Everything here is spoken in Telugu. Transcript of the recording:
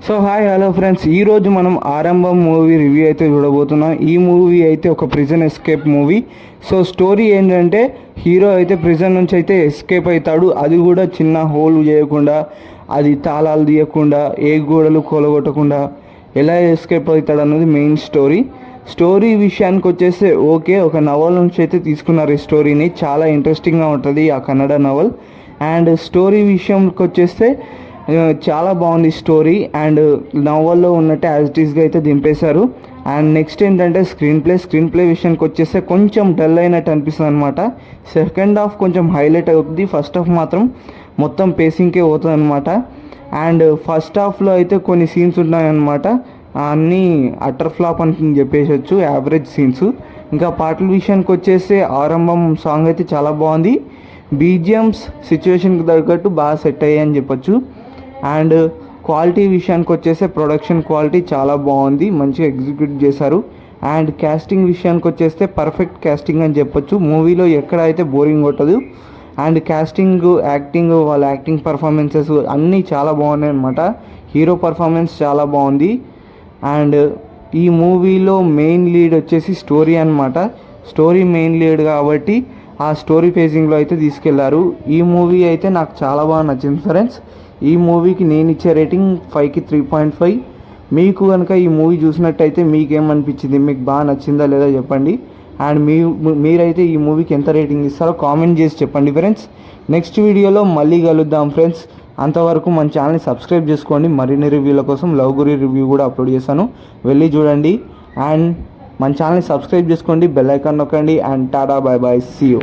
సో హాయ్ హలో ఫ్రెండ్స్, ఈరోజు మనం ఆరంభం మూవీ రివ్యూ అయితే చూడబోతున్నాం. ఈ మూవీ అయితే ఒక prison escape movie. So story ఏంటంటే హీరో అయితే ప్రిజన్ నుంచి అయితే ఎస్కేప్ అవుతాడు. అది కూడా చిన్న హోల్ చేయకుండా, అది తాళాలు తీయకుండా, ఏ గోడలు కూలగొట్టకుండా ఎలా ఎస్కేప్ అవుతాడు అన్నది మెయిన్ స్టోరీ విషయానికి వచ్చేస్తే ఓకే, ఒక నవల్ నుంచి అయితే తీసుకున్నారు ఈ స్టోరీని. చాలా ఇంట్రెస్టింగ్గా ఉంటుంది ఆ కన్నడ నవల్. అండ్ స్టోరీ విషయంకి వచ్చేస్తే చాలా బాగుంది స్టోరీ. అండ్ నవల్లో ఉన్నట్టే యాజ్ ఇట్ ఈస్గా అయితే దింపేశారు. అండ్ నెక్స్ట్ ఏంటంటే స్క్రీన్ ప్లే విషయానికి వచ్చేస్తే కొంచెం డల్ అయినట్టు అనిపిస్తుంది అనమాట. సెకండ్ హాఫ్ కొంచెం హైలైట్ అవుతుంది, ఫస్ట్ హాఫ్ మాత్రం మొత్తం పేసింగ్కే పోతుంది అనమాట. అండ్ ఫస్ట్ హాఫ్లో అయితే కొన్ని సీన్స్ ఉన్నాయన్నమాట, అన్నీ అటర్ ఫ్లాప్ అని చెప్పేసచ్చు, యావరేజ్ సీన్స్. ఇంకా పాటల విషయానికి వచ్చేస్తే ఆరంభం సాంగ్ అయితే చాలా బాగుంది. బీజిఎమ్స్ సిచ్యువేషన్కి తగ్గట్టు బాగా సెట్ అయ్యాయి అని చెప్పొచ్చు. అండ్ క్వాలిటీ విషయానికి వచ్చేస్తే ప్రొడక్షన్ క్వాలిటీ చాలా బాగుంది, మంచిగా ఎగ్జిక్యూట్ చేశారు. అండ్ క్యాస్టింగ్ విషయానికి వచ్చేస్తే పర్ఫెక్ట్ క్యాస్టింగ్ అని చెప్పొచ్చు. మూవీలో ఎక్కడ అయితే బోరింగ్ కొట్టదు. అండ్ యాక్టింగ్ వాళ్ళ యాక్టింగ్ పర్ఫార్మెన్సెస్ అన్నీ చాలా బాగున్నాయి అనమాట. హీరో పర్ఫార్మెన్స్ చాలా బాగుంది. అండ్ ఈ మూవీలో మెయిన్ లీడ్ వచ్చేసి స్టోరీ అనమాట. స్టోరీ మెయిన్ లీడ్ కాబట్టి ఆ స్టోరీ ఫేజింగ్లో అయితే తీసుకెళ్లారు. ఈ మూవీ అయితే నాకు చాలా బాగా నచ్చింది ఫ్రెండ్స్. ఈ మూవీకి నేను ఇచ్చే రేటింగ్ 5కి 3.5. మీకు కనుక ఈ మూవీ చూసినట్టయితే మీకేమనిపించింది, మీకు బాగా నచ్చిందా లేదా చెప్పండి. అండ్ మీరైతే ఈ మూవీకి ఎంత రేటింగ్ ఇస్తారో కామెంట్ చేసి చెప్పండి ఫ్రెండ్స్. నెక్స్ట్ వీడియోలో మళ్ళీ కలుద్దాం ఫ్రెండ్స్. అంతవరకు మన ఛానల్ని సబ్స్క్రైబ్ చేసుకోండి. మరిన్ని రివ్యూల కోసం లవ్ గురి రివ్యూ కూడా అప్లోడ్ చేశాను, వెళ్ళి చూడండి. అండ్ మన ఛానల్ని సబ్స్క్రైబ్ చేసుకోండి, బెల్ ఐకాన్ నొక్కండి. And tata, bye bye, see you.